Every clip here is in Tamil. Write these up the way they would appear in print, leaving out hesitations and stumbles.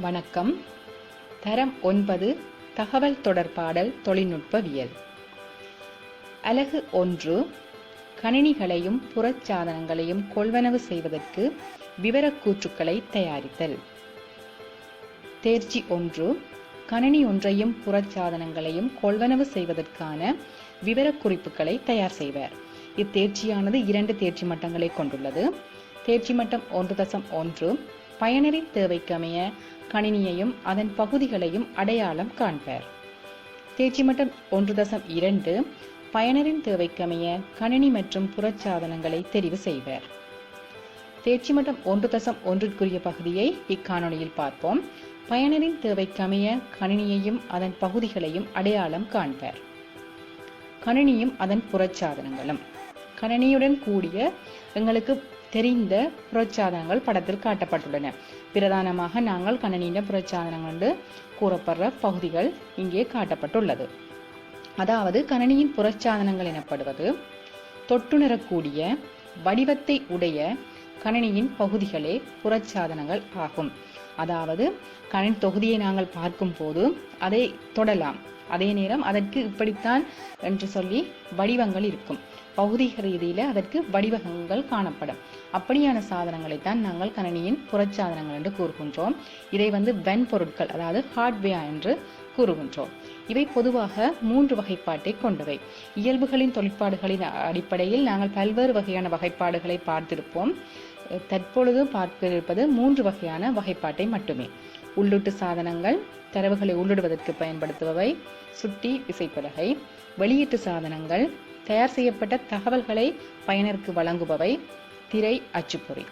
வணக்கம். தரம் 9 தகவல் தொடர்பாடல் தொழில்நுட்பவியல். அலகு 1 கணினிகளையும் புறச்சாதனங்களையும் கொள்வனவு செய்வதற்கு விவரக்கூற்றுக்களை தயாரித்தல். தேர்ச்சி 1 கணினி ஒன்றையும் புறச்சாதனங்களையும் கொள்வனவு செய்வதற்கான விவரக்குறிப்புகளை தயார் செய்வர். இத்தேர்ச்சியானது 2 தேர்ச்சி மட்டங்களை கொண்டுள்ளது. தேர்ச்சி மட்டம் 1.1 பயனரின் தேவைக்கமைய கணினியையும் அதன் பகுதிகளையும் அடையாளம் காண்பர். தேர்ச்சி மட்டம் 1.2 பயனரின் தேவைக்கமைய கணினி மற்றும் புறச்சாதனங்களை தெரிவு செய்வர். தேர்ச்சி மட்டம் 1.1க்குரிய பகுதியை இக்காணொளியில் பார்ப்போம். பயனரின் தேவைக்கமைய கணினியையும் அதன் பகுதிகளையும் அடையாளம் காண்பர். கணினியும் அதன் புறச்சாதனங்களும். கணினியுடன் கூடிய எங்களுக்கு தெரிந்த புறச்சாதனங்கள் படத்தில் காட்டப்பட்டுள்ளன. பிரதானமாக நாங்கள் கணினியின் புறச்சாதனங்கள் என்று கூறப்படுற பகுதிகள் இங்கே காட்டப்பட்டுள்ளது. அதாவது கணினியின் புறச்சாதனங்கள் எனப்படுவது தொட்டுணரக்கூடிய வடிவத்தை உடைய கணினியின் பகுதிகளே புறச்சாதனங்கள் ஆகும். அதாவது கணினி தொகுதியை நாங்கள் பார்க்கும் போது அதை தொடலாம். அதே நேரம் அதற்கு இப்படித்தான் என்று சொல்லி வடிவங்கள் இருக்கும். பகுதிக ரீதியில அதற்கு வடிவங்கள் காணப்படும். அப்படியான சாதனங்களைத்தான் நாங்கள் கணினியின் புறச்சாதனங்கள் என்று கூறுகின்றோம். இதை வன்பொருட்கள், அதாவது ஹார்ட்வேர் என்று கூறுகின்றோம். இவை பொதுவாக 3 வகைப்பாட்டை கொண்டவை. இயல்புகளின் தொழிற்பாடுகளின் அடிப்படையில் நாங்கள் பல்வேறு வகையான வகைப்பாடுகளை பார்த்திருப்போம். தற்பொழுது பார்த்திருப்பது 3 வகையான வகைப்பாட்டை மட்டுமே. உள்ளீட்டு சாதனங்கள், தரவுகளை உள்ளிடுவதற்கு பயன்படுத்துபவை, சுட்டி விசைப்பலகை. வெளியீட்டு சாதனங்கள், தயார் செய்யப்பட்ட தகவல்களை பயனருக்கு வழங்குபவை, திரை, அச்சுப்பொறி.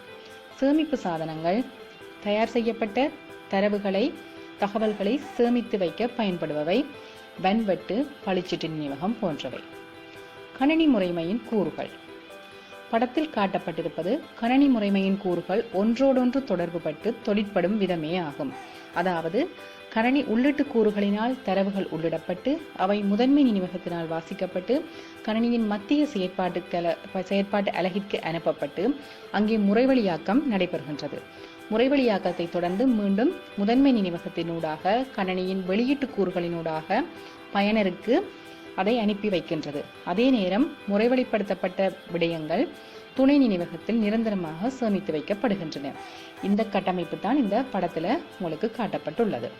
சேமிப்பு சாதனங்கள், தயார் செய்யப்பட்ட தகவல்களை சேமித்து வைக்க பயன்படுபவை, வன்வெட்டு, பளிச்சீட்டு நினைவகம் போன்றவை. கணினி முறைமையின் கூறுகள். படத்தில் காட்டப்பட்டிருப்பது கணினி முறைமையின் கூறுகள் ஒன்றோடொன்று தொடர்புபட்டு தொழிற்படும் விதமே ஆகும். அதாவது கணினி உள்ளீட்டு கூறுகளினால் தரவுகள் உள்ளிடப்பட்டு அவை முதன்மை நினைவகத்தினால் வாசிக்கப்பட்டு கணினியின் மத்திய செயற்பாட்டு அலகிற்கு அனுப்பப்பட்டு அங்கே முறைவழியாக்கம் நடைபெறுகின்றது. முறைவழியாக்கத்தை தொடர்ந்து மீண்டும் முதன்மை நினைவகத்தினூடாக கணினியின் வெளியீட்டு கூறுகளினூடாக பயனருக்கு அதை அனுப்பி வைக்கின்றது. அதே நேரம் முறைவழிப்படுத்தப்பட்ட விடயங்கள் துணை நினைவகத்தில் நிரந்தரமாக சேமித்து வைக்கப்படுகின்றன. இந்த கட்டமைப்பு தான் இந்த படத்துல உங்களுக்கு காட்டப்பட்டுள்ளது.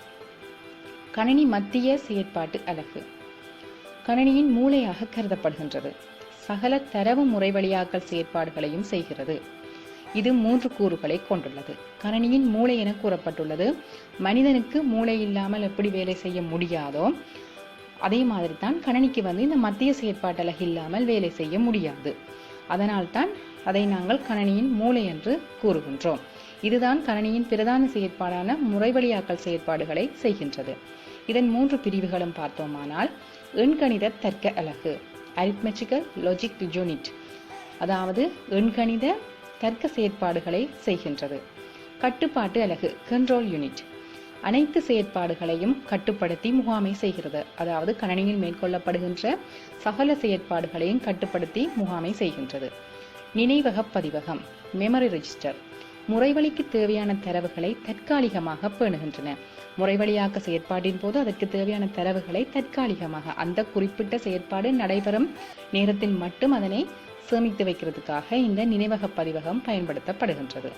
கணினி மத்திய செயற்பாட்டு அலகு கணினியின் மூளையாக கருதப்படுகின்றது. சகல தரவு முறைவழியாக்கல் செயற்பாடுகளையும் செய்கிறது. இது 3 கூறுகளை கொண்டுள்ளது. கணினியின் மூளை என கூறப்பட்டுள்ளது. மனிதனுக்கு மூளை இல்லாமல் எப்படி வேலை செய்ய முடியாதோ அதே மாதிரி தான் கணினிக்கு இந்த மத்திய செயற்பாட்டு அலகு இல்லாமல் வேலை செய்ய முடியாது. அதனால்தான் அதை நாங்கள் கணினியின் மூளை என்று கூறுகின்றோம். இதுதான் கணினியின் பிரதான செயற்பாடான முறைவழியாக்கல் செயற்பாடுகளை செய்கின்றது. இதன் 3 பிரிவுகளும் பார்த்தோமானால், எண்கணித தர்க்க அலகு, அரித்மெட்டிக்கல் லாஜிக் யூனிட், அதாவது எண்கணித தர்க்க செயற்பாடுகளை செய்கின்றது. கட்டுப்பாட்டு அலகு, கண்ட்ரோல் யூனிட், அனைத்து செயற்பாடுகளையும் கட்டுப்படுத்தி முகாமை செய்கிறது. அதாவது கணினியில் மேற்கொள்ளப்படுகின்ற சகல செயற்பாடுகளையும் கட்டுப்படுத்தி முகாமை செய்கின்றது. நினைவக பதிவகம், மெமரி ரெஜிஸ்டர், முறைவழிக்கு தேவையான தரவுகளை தற்காலிகமாக பேணுகின்றன. முறைவழியாக்க செயற்பாட்டின் போது அதற்கு தேவையான தரவுகளை தற்காலிகமாக அந்த குறிப்பிட்ட செயற்பாடு நடைபெறும் நேரத்தில் மட்டும் அதனை சேமித்து வைக்கிறதுக்காக இந்த நினைவக பதிவகம் பயன்படுத்தப்படுகின்றது.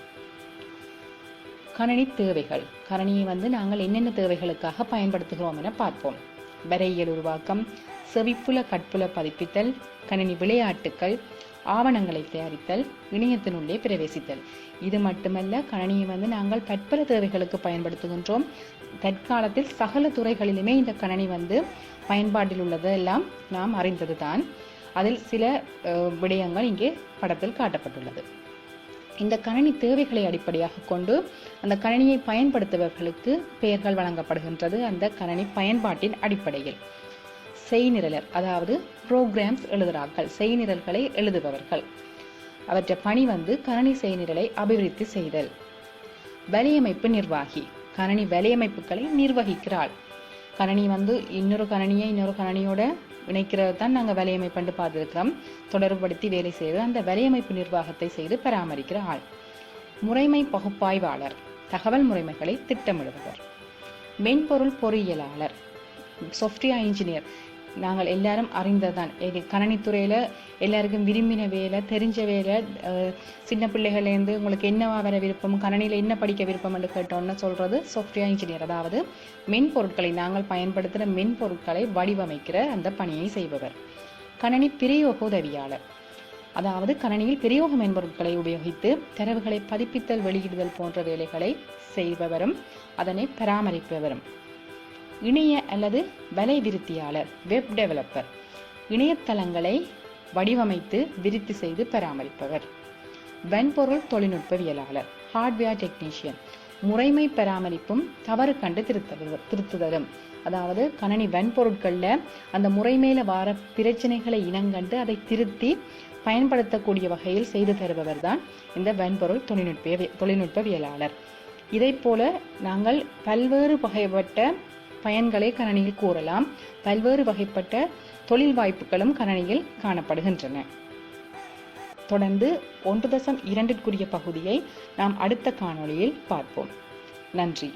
கணினி தேவைகள். கணினியை நாங்கள் என்னென்ன தேவைகளுக்காக பயன்படுத்துகிறோம் என பார்ப்போம். வரையியல் உருவாக்கம், செவிப்புல கட்புல பதிப்பித்தல், கணினி விளையாட்டுக்கள், ஆவணங்களை தயாரித்தல், இணையத்தினுள்ளே பிரவேசித்தல். இது மட்டுமல்ல, கணினியை நாங்கள் பற்பல தேவைகளுக்கு பயன்படுத்துகின்றோம். தற்காலத்தில் சகல துறைகளிலுமே இந்த கணினி பயன்பாட்டில் உள்ளதெல்லாம் நாம் அறிந்ததுதான். அதில் சில விடயங்கள் இங்கே படத்தில் காட்டப்பட்டுள்ளது. இந்த கணினி தேவைகளை அடிப்படையாக கொண்டு அந்த கணினியை பயன்படுத்துபவர்களுக்கு பெயர்கள் வழங்கப்படுகின்றது. அந்த கணினி பயன்பாட்டின் அடிப்படையில் செய்நிரலர், அதாவது புரோகிராம்ஸ் எழுதுகிறார்கள், செய்நிரல்களை எழுதுபவர்கள். அவற்றை பணி கணினி செய்நிரலை அபிவிருத்தி செய்தல். வலையமைப்பு நிர்வாகி, கணினி வலையமைப்புகளை நிர்வகிக்கிறாள். கணினி இன்னொரு கணினியோட இணைக்கிறது தான் நாங்கள் வலையமைப்பு பார்த்துருக்கிறோம். தொடர்புபடுத்தி வேலை செய்து அந்த வலையமைப்பு நிர்வாகத்தை செய்து பராமரிக்கிற ஆள். முறைமை பகுப்பாய்வாளர், தகவல் முறைமைகளை திட்டமிடுபவர். மென்பொருள் பொறியியலாளர், சாஃப்ட்வேர் இன்ஜினியர். நாங்கள் எல்லாரும் அறிந்ததான், கணனித்துறையில எல்லாருக்கும் விரும்பின வேலை, தெரிஞ்ச வேலை. சின்ன பிள்ளைகள்லேருந்து உங்களுக்கு என்னவா வர விருப்பம், கணனியில் என்ன படிக்க விருப்பம் என்று கேட்டோன்னு சொல்றது சாஃப்ட்வேர் இன்ஜினியர். அதாவது மென்பொருட்களை, நாங்கள் பயன்படுத்துகிற மென்பொருட்களை வடிவமைக்கிற அந்த பணியை செய்பவர். கணனி பிரயோக உதவியாளர், அதாவது கணனியில் பிரயோக மென்பொருட்களை உபயோகித்து தரவுகளை பதிப்பித்தல், வெளியிடுதல் போன்ற வேலைகளை செய்பவரும் அதனை பராமரிப்பவரும். இணைய அல்லது வலை விருத்தியாளர், வெப் டெவலப்பர். இணையதளங்களை வடிவமைத்து விருத்தி செய்து பராமரிப்பவர். வன்பொருள் தொழில்நுட்பவியலாளர், ஹார்ட்வேர் டெக்னீஷியன். முறைமை பராமரிப்பும் தவறு கண்டு திருத்துதலும். அதாவது கணனி வன்பொருட்களில் அந்த முறைமையில வார பிரச்சனைகளை இனங்கண்டு அதை திருத்தி பயன்படுத்தக்கூடிய வகையில் செய்து தருபவர் தான் இந்த வன்பொருள் தொழில்நுட்பவியலாளர். இதை போல நாங்கள் பல்வேறு வகைப்பட்ட பயன்களை கணனியில் கூறலாம். பல்வேறு வகைப்பட்ட தொழில் வாய்ப்புகளும் கணனியில் காணப்படுகின்றன. தொடர்ந்து 1.2 பகுதியை நாம் அடுத்த காணொளியில் பார்ப்போம். நன்றி.